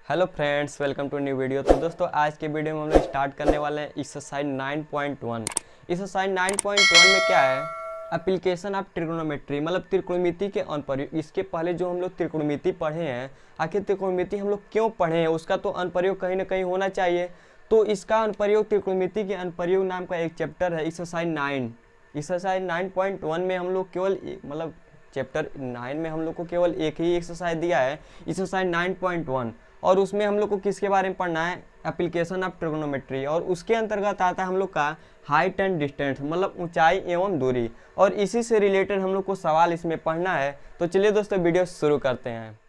Hello friends, welcome to new video. तो दोस्तों आज के वीडियो में हम लोग स्टार्ट करने वाले हैं एक्सरसाइज 9.1। एक्सरसाइज 9.1 में क्या है, एप्लीकेशन ऑफ ट्रिग्नोमेट्री, मतलब त्रिकोणमिति के अनुप्रयोग। इसके पहले जो हम लोग त्रिकोणमिति पढ़े हैं, आखिर त्रिकोणमिति हम लोग क्यों पढ़े हैं, उसका तो अनुप्रयोग कहीं ना कहीं होना चाहिए। तो इसका अनुप्रयोग, त्रिकोणमिति के अनुप्रयोग नाम का एक चैप्टर है एक्सरसाइज 9। एक्सरसाइज 9.1 में हम लोग केवल मतलब चैप्टर 9 में हम लोग को केवल एक ही एक्सरसाइज दिया है, एक्सरसाइज 9.1, और उसमें हम लोग को किसके बारे में पढ़ना है, एप्लीकेशन ऑफ ट्रिग्नोमेट्री। और उसके अंतर्गत आता है हम लोग का हाइट एंड डिस्टेंस, मतलब ऊंचाई एवं दूरी, और इसी से रिलेटेड हम लोग को सवाल इसमें पढ़ना है। तो चलिए दोस्तों वीडियो शुरू करते हैं।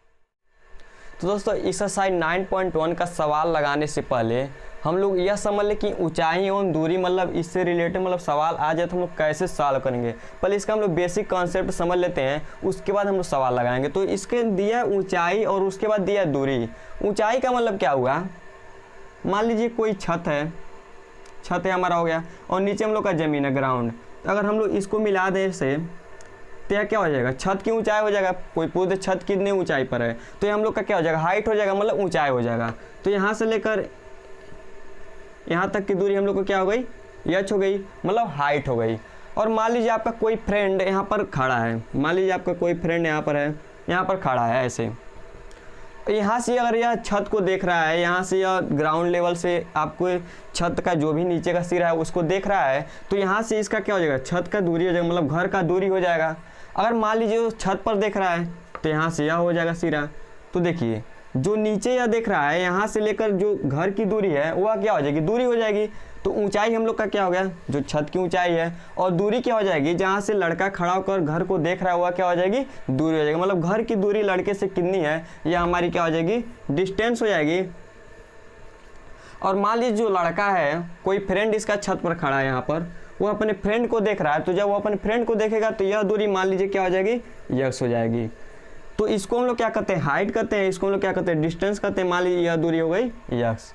तो दोस्तों एक्सरसाइज 9.1 का सवाल लगाने से पहले हम लोग यह समझ लें कि ऊंचाई एवं दूरी, मतलब इससे रिलेटेड मतलब सवाल आ जाए तो हम लोग कैसे सॉल्व करेंगे। पहले इसका हम लोग बेसिक कॉन्सेप्ट समझ लेते हैं, उसके बाद हम लोग सवाल लगाएंगे। तो इसके दिया ऊंचाई और उसके बाद दिया दूरी। ऊंचाई का मतलब क्या हुआ, मान लीजिए कोई छत है हमारा हो गया, और नीचे हम लोग का ज़मीन है, ग्राउंड। तो अगर हम लोग इसको मिला दें से तो यह क्या हो जाएगा, छत की ऊंचाई हो जाएगा। कोई पूछे छत कितनी ऊंचाई पर है, तो ये हम लोग का क्या हो जाएगा, हाइट हो जाएगा, मतलब ऊंचाई हो जाएगा। तो यहाँ से लेकर यहाँ तक की दूरी हम लोग को क्या हो गई, एच हो गई, मतलब हाइट हो गई। और मान लीजिए आपका कोई फ्रेंड यहाँ पर खड़ा है, मान लीजिए आपका कोई फ्रेंड यहाँ पर है, यहाँ पर खड़ा है ऐसे। तो यहाँ से अगर यह छत को देख रहा है, यहाँ से यह ग्राउंड लेवल से आपको छत का जो भी नीचे का सिरा है उसको देख रहा है, तो यहाँ से इसका क्या हो जाएगा, छत का दूरी हो जाएगा, मतलब घर का दूरी हो जाएगा। अगर मान लीजिए वो छत पर देख रहा है तो यहाँ से यह हो जाएगा सिरा। तो देखिए जो नीचे यह देख रहा है, यहाँ से लेकर जो घर की दूरी है वह क्या हो जाएगी, दूरी हो जाएगी। तो ऊंचाई हम लोग का क्या हो गया, जो छत की ऊंचाई है, और दूरी क्या हो जाएगी, जहाँ से लड़का खड़ा होकर घर को देख रहा है वह क्या हो जाएगी, दूरी हो जाएगी। मतलब घर की दूरी लड़के से कितनी है, यह हमारी क्या हो जाएगी, डिस्टेंस हो जाएगी। और मान लीजिए जो लड़का है, कोई फ्रेंड इसका छत पर खड़ा है यहाँ पर, वो अपने फ्रेंड को देख रहा है, तो जब वो अपने फ्रेंड को देखेगा तो यह दूरी मान लीजिए क्या हो जाएगी, यक्स हो जाएगी। तो इसको हम लोग क्या कहते हैं, हाइट कहते हैं, इसको हम लोग क्या कहते हैं, डिस्टेंस कहते हैं। मान लीजिए यह दूरी हो गई यक्स।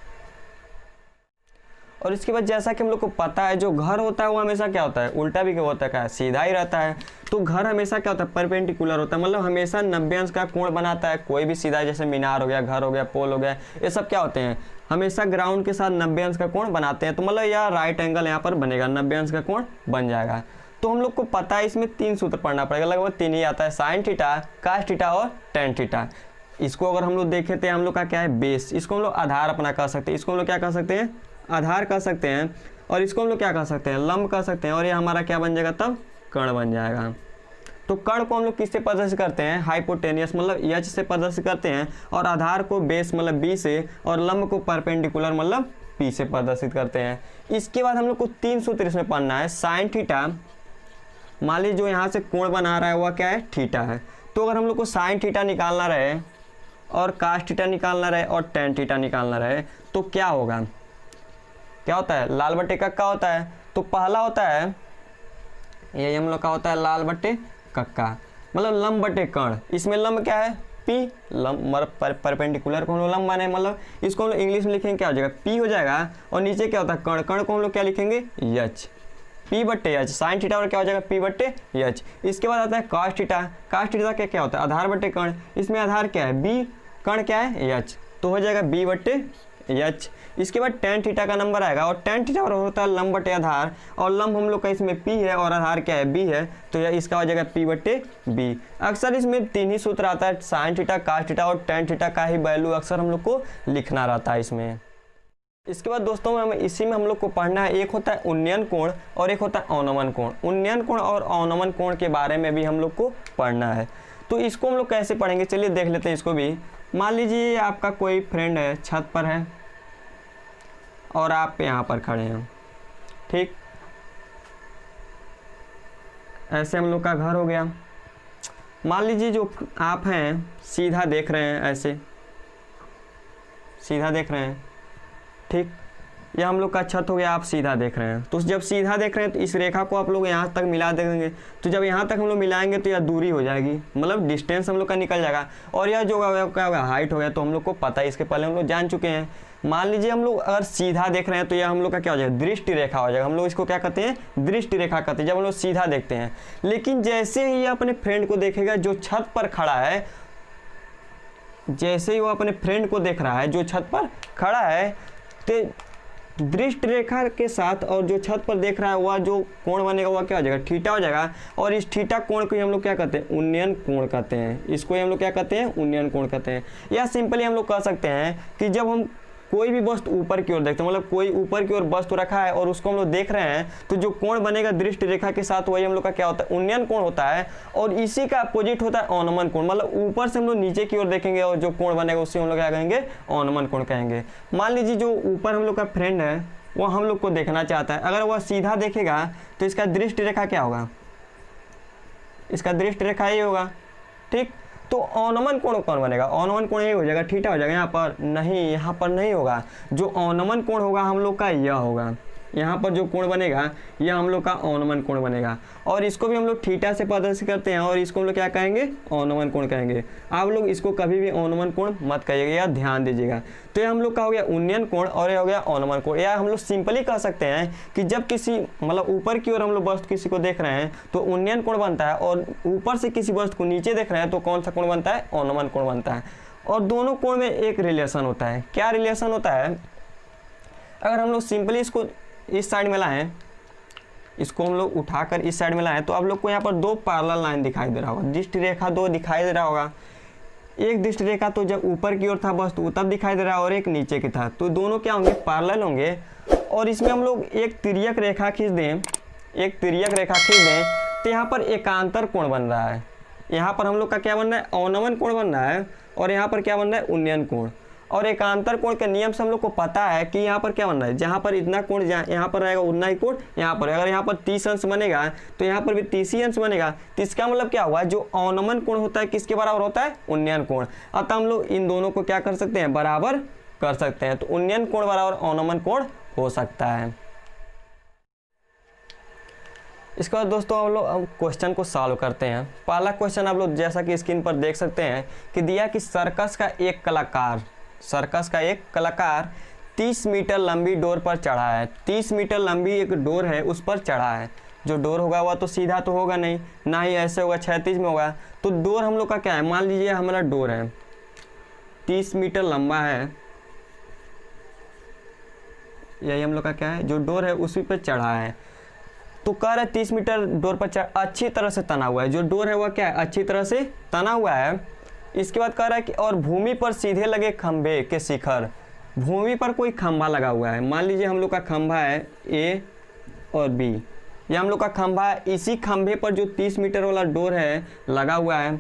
और इसके बाद जैसा कि हम लोग को पता है, जो घर होता है वो हमेशा क्या होता है, उल्टा भी क्या होता है, क्या सीधा ही रहता है। तो घर हमेशा क्या होता है, परपेंडिकुलर होता है, मतलब हमेशा 90 अंश का कोण बनाता है। कोई भी सीधा, जैसे मीनार हो गया, घर हो गया, पोल हो गया, ये सब क्या होते हैं, हमेशा ग्राउंड के साथ 90 अंश का कोण बनाते हैं। तो मतलब यह राइट एंगल यहाँ पर बनेगा, 90 अंश का कोण बन जाएगा। तो हम लोग को पता है इसमें 3 सूत्र पढ़ना पड़ेगा, लगभग 3 ही आता है, साइन थीटा, कास थीटा और टेन थीटा। इसको अगर हम लोग देखें तो हम लोग का क्या है, बेस। इसको हम लोग आधार अपना कह सकते हैं, इसको हम लोग क्या कह सकते हैं, आधार कह सकते हैं। और इसको हम लोग क्या कह सकते हैं, लंब कह सकते हैं। और ये हमारा क्या बन जाएगा, तब कर्ण बन जाएगा। तो कर्ण को हम लोग किससे प्रदर्शित करते हैं, हाइपोटेनियस, मतलब एच से प्रदर्शित करते हैं। और आधार को बेस मतलब बी से, और लंब को परपेंडिकुलर मतलब पी से प्रदर्शित करते हैं। इसके बाद हम लोग को 3 सूत्र इसमें पढ़ना है। साइन थीटा, मान लीजिए जो यहाँ से कोण बना रहा है वह क्या है, थीटा है। तो अगर हम लोग को साइन थीटा निकालना रहे, और कास थीटा निकालना रहे, और टेन थीटा निकालना रहे, तो क्या होगा, क्या होता है, लाल बट्टे कक्का होता है। तो पहला होता है, ये हम लोग का होता है लाल बट्टे कक्का, मतलब लंब बट्टे कर्ण। इसमें लंब क्या है, पी, लंब मतलब परपेंडिकुलर को हम लोग लंब माने, मतलब इसको हम लोग इंग्लिश में लिखेंगे क्या हो जाएगा, पी हो जाएगा। और नीचे क्या होता है, कर्ण, कर्ण को हम लोग क्या लिखेंगे, यच, पी बट्टे एच। साइन थीटा और क्या हो जाएगा, पी बट्टे एच। इसके बाद आता है कास थीटा। कास थीटा का क्या होता है, आधार बट्टे कर्ण। इसमें आधार क्या है, बी, कर्ण क्या है, एच, तो हो जाएगा बी बट्टे एच। इसके बाद टेन थीटा का नंबर आएगा, और टेन थीटा और होता है लंब बटे आधार, और लंब हम लोग का इसमें पी है और आधार क्या है, बी है। तो यह इसका हो जाएगा पी बटे बी। अक्सर इसमें 3 ही सूत्र आता है, साइन थीटा, कास थीटा और टेन थीटा का ही वैल्यू अक्सर हम लोग को लिखना रहता है इसमें। इसके बाद दोस्तों इसी में हम लोग को पढ़ना है, एक होता है उन्नयन कोण और एक होता है अवनमन कोण। उन्नयन कोण और अवनमन कोण के बारे में भी हम लोग को पढ़ना है। तो इसको हम लोग कैसे पढ़ेंगे, चलिए देख लेते हैं इसको भी। मान लीजिए आपका कोई फ्रेंड है, छत पर है, और आप यहाँ पर खड़े हैं, ठीक, ऐसे हम लोग का घर हो गया। मान लीजिए जो आप हैं सीधा देख रहे हैं, ऐसे सीधा देख रहे हैं, ठीक, यह हम लोग का छत हो गया, आप सीधा देख रहे हैं। तो जब सीधा देख रहे हैं तो इस रेखा को आप लोग यहाँ तक मिला देंगे। तो जब यहाँ तक हम लोग मिलाएंगे तो यह दूरी हो जाएगी, मतलब डिस्टेंस हम लोग का निकल जाएगा। और यह जो क्या होगा, हाइट हो गया। तो हम लोग को पता है, इसके पहले हम लोग जान चुके हैं। मान लीजिए हम लोग अगर सीधा देख रहे हैं तो यह हम लोग का क्या हो जाएगा, दृष्टि रेखा हो जाएगा। हम लोग इसको क्या कहते हैं, दृष्टि रेखा कहते हैं, जब हम लोग सीधा देखते हैं। लेकिन जैसे ही अपने फ्रेंड को देखेगा जो छत पर खड़ा है, जैसे ही वो अपने फ्रेंड को देख रहा है जो छत पर खड़ा है, तो दृष्टि रेखा के साथ और जो छत पर देख रहा है वह जो कोण बनेगा वह क्या हो जाएगा, थीटा हो जाएगा। और इस थीटा कोण को हम लोग क्या कहते हैं, उन्नयन कोण कहते हैं। इसको हम लोग क्या कहते हैं, उन्नयन कोण कहते हैं। या सिंपली हम लोग कह सकते हैं कि जब हम कोई भी वस्तु ऊपर की ओर देखते हैं, मतलब कोई ऊपर की ओर वस्तु रखा है और उसको हम लोग देख रहे हैं, तो जो कोण बनेगा दृष्टि रेखा के साथ वही हम लोग का क्या होता है, उन्नयन कोण होता है। और इसी का अपोजिट होता है अवनमन कोण, मतलब ऊपर से हम लोग नीचे की ओर देखेंगे और जो कोण बनेगा उसे हम लोग क्या कहेंगे, अवनमन कोण कहेंगे। मान लीजिए जो ऊपर हम लोग का फ्रेंड है वो हम लोग को देखना चाहता है, अगर वह सीधा देखेगा तो इसका दृष्टि रेखा क्या होगा, इसका दृष्टि रेखा ये होगा, ठीक। तो अवनमन कोण कौन बनेगा, अवनमन कोण ये हो जाएगा, थीटा हो जाएगा। यहाँ पर नहीं, यहाँ पर नहीं होगा, जो अवनमन कोण होगा हम लोग का यह होगा। यहाँ पर जो कोण बनेगा यह हम लोग का अवनमन कोण बनेगा। और इसको भी हम लोग थीटा से प्रदर्शित करते हैं और इसको हम लोग क्या कहेंगे, अवनमन कोण कहेंगे। आप लोग इसको कभी भी अवनमन कोण मत कहिएगा, या ध्यान दीजिएगा। तो ये हम लोग का हो गया उन्नयन कोण और ये हो गया अवनमन कोण। या हम लोग सिंपली कह सकते हैं कि जब किसी मतलब ऊपर की ओर हम लोग वस्तु किसी को देख रहे हैं तो उन्नयन कोण बनता है, और ऊपर से किसी वस्तु को नीचे देख रहे हैं तो कौन सा कोण बनता है, अवनमन कोण बनता है। और दोनों कोण में एक रिलेशन होता है। क्या रिलेशन होता है, अगर हम लोग सिंपली इसको इस साइड में लाएं, इसको हम लोग उठाकर इस साइड में लाएं, तो आप लोग को यहाँ पर दो पैरेलल लाइन दिखाई दे रहा होगा, दृष्टि रेखा दो दिखाई दे रहा होगा। एक दृष्टि रेखा तो जब ऊपर की ओर था वस्तु तब दिखाई दे रहा है, और एक नीचे की था, तो दोनों क्या होंगे, पैरेलल होंगे। और इसमें हम लोग एक तिर्यक रेखा खींच दें, एक तिर्यक रेखा खींच दें, तो यहाँ पर एकांतर कोण बन रहा है। यहाँ पर हम लोग का क्या बन रहा है, अवनमन कोण बन रहा है, और यहाँ पर क्या बन रहा है, उन्नयन कोण। और एकांतर कोण के नियम से हम लोग को पता है कि यहाँ पर क्या बन रहा है, जहाँ पर इतना कोण यहाँ पर रहेगा उतना ही कोण यहाँ पर। अगर यहाँ पर 30 अंश बनेगा तो यहाँ पर भी 30 ही अंश बनेगा। तो इसका मतलब क्या हुआ, जो अवनमन कोण होता है किसके बराबर होता है, उन्नयन कोण। अतः हम लोग इन दोनों को क्या कर सकते हैं, बराबर कर सकते हैं। तो उन्नयन कोण बराबर अवनमन कोण हो सकता है। इसके बाद दोस्तों हम लोग क्वेश्चन को सॉल्व करते हैं। पहला क्वेश्चन आप लोग जैसा कि स्क्रीन पर देख सकते हैं कि दिया कि सर्कस का एक कलाकार 30 मीटर लंबी डोर पर चढ़ा है। 30 मीटर लंबी एक डोर है, उस पर चढ़ा है। जो डोर होगा वह तो सीधा तो होगा नहीं, ना ही ऐसे होगा क्षैतिज में होगा। तो डोर हम लोग का क्या है, मान लीजिए हमारा डोर है 30 मीटर लंबा है, यही हम लोग का क्या है, जो डोर है उसी पर चढ़ा है। तो कह रहे 30 मीटर डोर पर अच्छी तरह से तना हुआ है। जो डोर है वह क्या है, अच्छी तरह से तना हुआ है। इसके बाद कह रहा है कि और भूमि पर सीधे लगे खंभे के शिखर, भूमि पर कोई खंभा लगा हुआ है। मान लीजिए हम लोग का खंभा है ए और बी, ये हम लोग का खंभा है। इसी खंभे पर जो 30 मीटर वाला डोर है लगा हुआ है।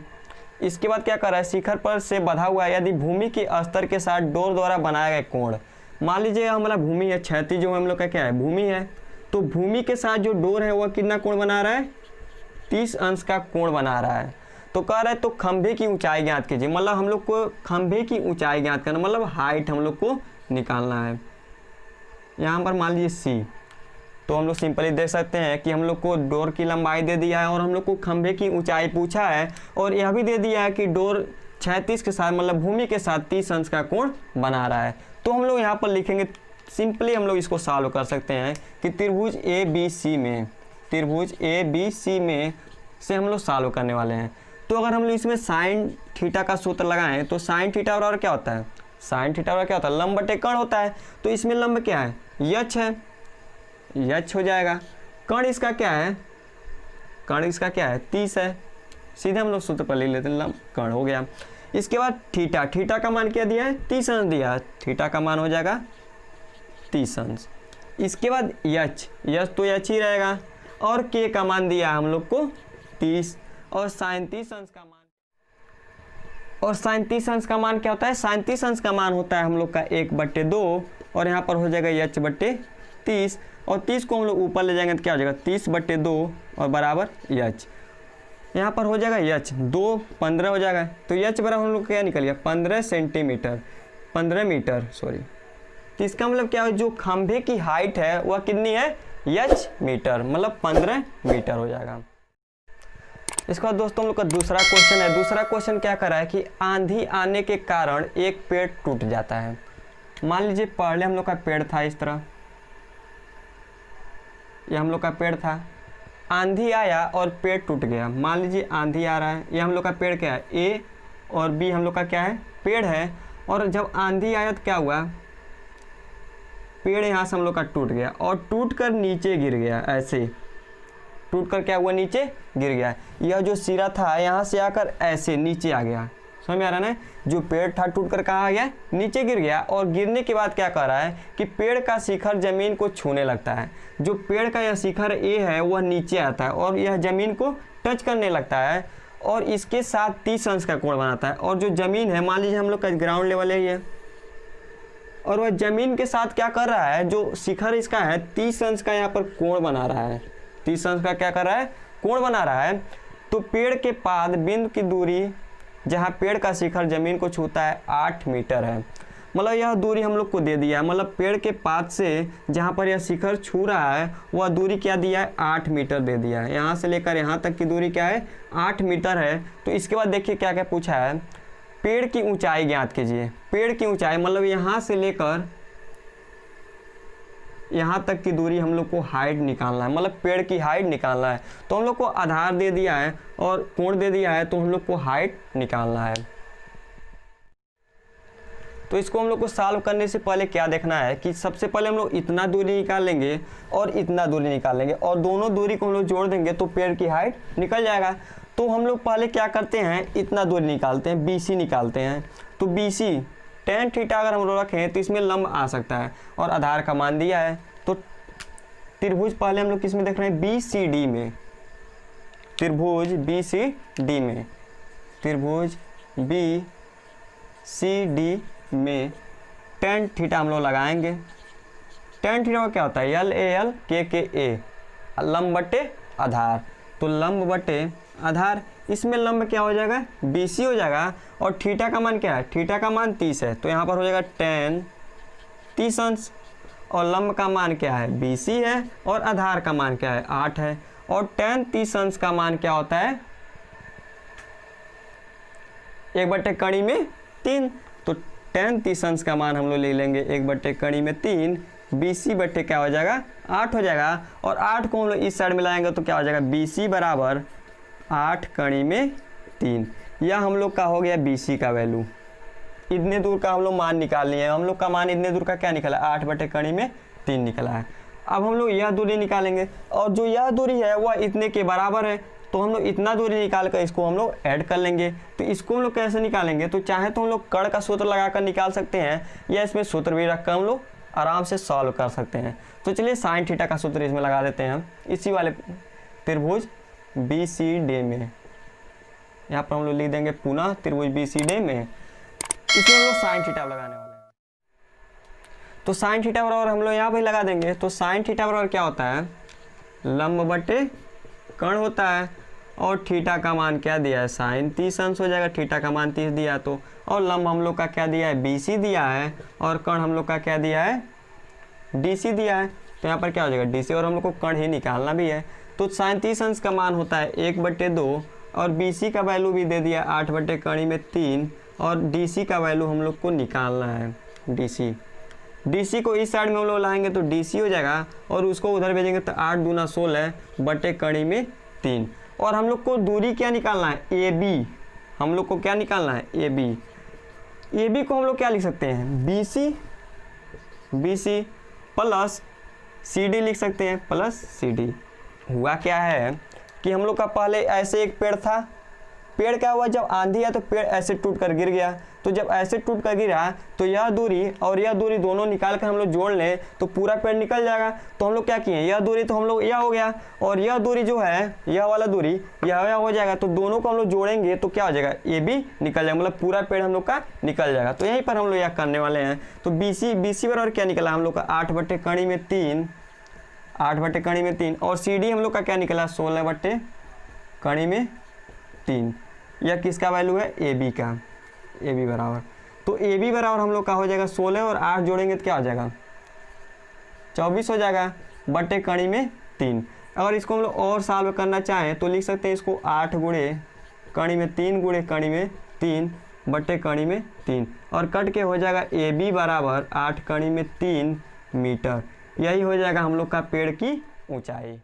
इसके बाद क्या कर रहा है, शिखर पर से बंधा हुआ है। यदि भूमि के स्तर के साथ डोर द्वारा बनाया गया कोण, मान लीजिए हमारा भूमि है, क्षैतिज जो हम लोग का क्या है, भूमि है। तो भूमि के साथ जो डोर है वह कितना कोण बना रहा है, 30 अंश का कोण बना रहा है। तो कह रहा है तो खंभे की ऊंचाई ज्ञात कीजिए, मतलब हम लोग को खंभे की ऊंचाई ज्ञात करना, मतलब हाइट हम लोग को निकालना है। यहाँ पर मान लीजिए सी, तो हम लोग सिंपली देख सकते हैं कि हम लोग को डोर की लंबाई दे दिया है और हम लोग को खंभे की ऊंचाई पूछा है, और यह भी दे दिया है कि डोर क्षैतिज के साथ मतलब भूमि के साथ 30 अंश का कोण बना रहा है। तो हम लोग यहाँ पर लिखेंगे, सिंपली हम लोग इसको सॉल्व कर सकते हैं कि त्रिभुज ए बी सी में, त्रिभुज ए बी सी में से हम लोग सॉल्व करने वाले हैं। तो अगर हम लोग इसमें साइन थीटा का सूत्र लगाएं तो साइन थीटा बराबर क्या होता है, साइन थीटा बराबर क्या होता है, लंब बटे कर्ण होता है। तो इसमें लंब क्या है, यच है, यच हो जाएगा। कर्ण इसका क्या है, कर्ण इसका क्या है, 30 है। सीधे हम लोग सूत्र पर लिख लेते हैं, लंब कर्ण हो गया। इसके बाद थीटा, थीटा का मान क्या दिया है, 30 अंश दिया है। थीटा का मान हो जाएगा 30 अंश। इसके बाद यच, यच तो यच ही रहेगा, और के का मान दिया है हम लोग को 30, और साइन 30 अंश का मान, और साइन 30 अंश का मान क्या होता है, साइन 30 अंश का मान होता है हम लोग का 1/2, और यहाँ पर हो जाएगा यच बटे 30, और 30 को हम लोग ऊपर ले जाएंगे तो क्या हो जाएगा 30/2 और बराबर यच। यहाँ पर हो जाएगा यच 2 15 हो जाएगा। तो यच बराबर हम लोग क्या निकल गया 15 सेंटीमीटर, 15 मीटर सॉरी। तो इसका मतलब क्या है, जो खंभे की हाइट है वह कितनी है, यच मीटर, मतलब 15 मीटर हो जाएगा। इसके बाद दोस्तों हम लोग का दूसरा क्वेश्चन है। दूसरा क्वेश्चन क्या कर रहा है कि आंधी आने के कारण एक पेड़ टूट जाता है। मान लीजिए पहले हम लोग का पेड़ था इस तरह, ये हम लोग का पेड़ था, आंधी आया और पेड़ टूट गया। मान लीजिए आंधी आ रहा है, ये हम लोग का पेड़ क्या है, ए और बी हम लोग का क्या है, पेड़ है और जब आंधी आया तो क्या हुआ, पेड़ यहाँ से हम लोग का टूट गया और टूट कर नीचे गिर गया। ऐसे टूट कर क्या हुआ, नीचे गिर गया। यह जो सिरा था यहाँ से आकर ऐसे नीचे आ गया। समझ में आ रहा है ना, जो पेड़ था टूट कर कहाँ आ गया, नीचे गिर गया। और गिरने के बाद क्या कर रहा है कि पेड़ का शिखर जमीन को छूने लगता है। जो पेड़ का यह शिखर ए है वह नीचे आता है और यह जमीन को टच करने लगता है और इसके साथ 30 अंश का कोण बनाता है। और जो जमीन है, मान लीजिए हम लोग का ग्राउंड लेवल है ये, और वह जमीन के साथ क्या कर रहा है, जो शिखर इसका है 30 अंश का यहाँ पर कोण बना रहा है। 30 अंश का क्या कर रहा है, कोण बना रहा है। तो पेड़ के पाद बिंदु की दूरी जहाँ पेड़ का शिखर जमीन को छूता है 8 मीटर है। मतलब यह दूरी हम लोग को दे दिया है, मतलब पेड़ के पाद से जहाँ पर यह शिखर छू रहा है वह दूरी क्या दिया है, 8 मीटर दे दिया है। यहाँ से लेकर यहाँ तक की दूरी क्या है, 8 मीटर है। तो इसके बाद देखिए क्या क्या पूछा है, पेड़ की ऊंचाई ज्ञात कीजिए। पेड़ की ऊंचाई मतलब यहाँ से लेकर यहाँ तक की दूरी हम लोग को हाइट निकालना है, मतलब पेड़ की हाइट निकालना है। तो हम लोग को आधार दे दिया है और कोण दे दिया है, तो हम लोग को हाइट निकालना है। तो इसको हम लोग को सॉल्व करने से पहले क्या देखना है कि सबसे पहले हम लोग इतना दूरी निकाल लेंगे और इतना दूरी निकाल लेंगे और दोनों दूरी को हम लोग जोड़ देंगे तो पेड़ की हाइट निकल जाएगा। तो हम लोग पहले क्या करते हैं, इतना दूरी निकालते हैं, BC निकालते हैं। तो BC tan थीटा अगर हम लोग रखें तो इसमें लंब आ सकता है और आधार का मान दिया है। तो त्रिभुज पहले हम लोग किस में देख रहे हैं, BCD में। त्रिभुज BCD में, त्रिभुज BCD में tan थीटा हम लोग लगाएंगे। tan थीटा क्या होता है, LAL KKA, लंब बटे आधार। तो लंब बटे आधार, इसमें लंब क्या हो जाएगा, BC हो जाएगा। और थीटा का मान क्या है, थीटा का मान 30 है, तो यहाँ पर हो जाएगा tan 30 अंश। और लंब का मान क्या है, BC है, और आधार का मान क्या है, 8 है। और tan 30 अंश का मान क्या होता है, 1/3। तो tan 30 अंश का मान हम लोग ले लेंगे 1/3। BC बटे क्या हो जाएगा, 8 हो जाएगा। और 8 को हम लोग इस साइड में लाएंगे तो क्या हो जाएगा, BC बराबर 8/3। यह हम लोग का हो गया BC का वैल्यू। इतने दूर का हम लोग मान निकाल लिए हैं। हम लोग का मान इतने दूर का क्या निकला, 8/3 निकला है। अब हम लोग यह दूरी निकालेंगे और जो यह दूरी है वह इतने के बराबर है। तो हम लोग इतना दूरी निकाल कर इसको हम लोग ऐड कर लेंगे। तो इसको हम लोग कैसे निकालेंगे, तो चाहे तो हम लोग कर्ण का सूत्र लगाकर निकाल सकते हैं या इसमें सूत्र भी रखकर हम लोग आराम से सॉल्व कर सकते हैं। तो चलिए sin थीटा का सूत्र इसमें लगा देते हैं हम, इसी वाले त्रिभुज BCD में। यहाँ पर हम लोग लिख देंगे पुनः त्रिभुज BCD में, इसमें हम लोग sin थीटा लगाने वाले हैं। तो sin थीटा बराबर हम लोग यहाँ पर लगा देंगे। तो sin थीटा बराबर क्या होता है, लंब बटे कर्ण होता है। और थीटा का मान क्या दिया है, sin 30 अंश हो जाएगा। थीटा का मान 30 दिया तो, और लंब हम लोग का क्या दिया है, BC दिया है। और कर्ण हम लोग का क्या दिया है, DC दिया है। तो यहाँ पर क्या हो जाएगा, DC, और हम लोग को कर्ण ही निकालना भी है। तो sin 30 अंश का मान होता है 1/2 और BC का वैल्यू भी दे दिया 8/3 और DC का वैल्यू हम लोग को निकालना है, DC को इस साइड में हम लोग लाएंगे तो DC हो जाएगा और उसको उधर भेजेंगे तो 8 दूना 16/3। और हम लोग को दूरी क्या निकालना है, AB। हम लोग को क्या निकालना है, AB को हम लोग क्या लिख सकते हैं, BC प्लस CD लिख सकते हैं, प्लस CD। हुआ क्या है कि हम लोग का पहले ऐसे एक पेड़ था, पेड़ क्या हुआ, जब आंधी है तो पेड़ ऐसे टूट कर गिर गया। तो जब ऐसे टूट कर गिरा तो यह दूरी और यह दूरी दोनों निकाल कर हम लोग जोड़ लें तो पूरा पेड़ निकल जाएगा। तो हम लोग क्या किए, यह दूरी तो हम लोग यह हो गया और यह दूरी जो है, यह वाला दूरी यह हो जाएगा। तो दोनों को हम लोग जोड़ेंगे तो क्या हो जाएगा, AB निकल जाएगा, मतलब पूरा पेड़ हम लोग का निकल जाएगा। तो यहीं पर हम लोग यह करने वाले हैं। तो BC बराबर क्या निकला हम लोग का, 8/3, 8/3 और CD हम लोग का क्या निकला, 16/3। यह किसका वैल्यू है, AB का, AB बराबर। तो AB बराबर हम लोग का हो जाएगा 16 और 8 जोड़ेंगे तो क्या हो जाएगा, 24 हो जाएगा /3। अगर इसको हम लोग और सॉल्व करना चाहें तो लिख सकते हैं इसको 8 गुणे ×3 /3 और कट के हो जाएगा AB बराबर 8 × 3 मीटर। यही हो जाएगा हम लोग का पेड़ की ऊंचाई।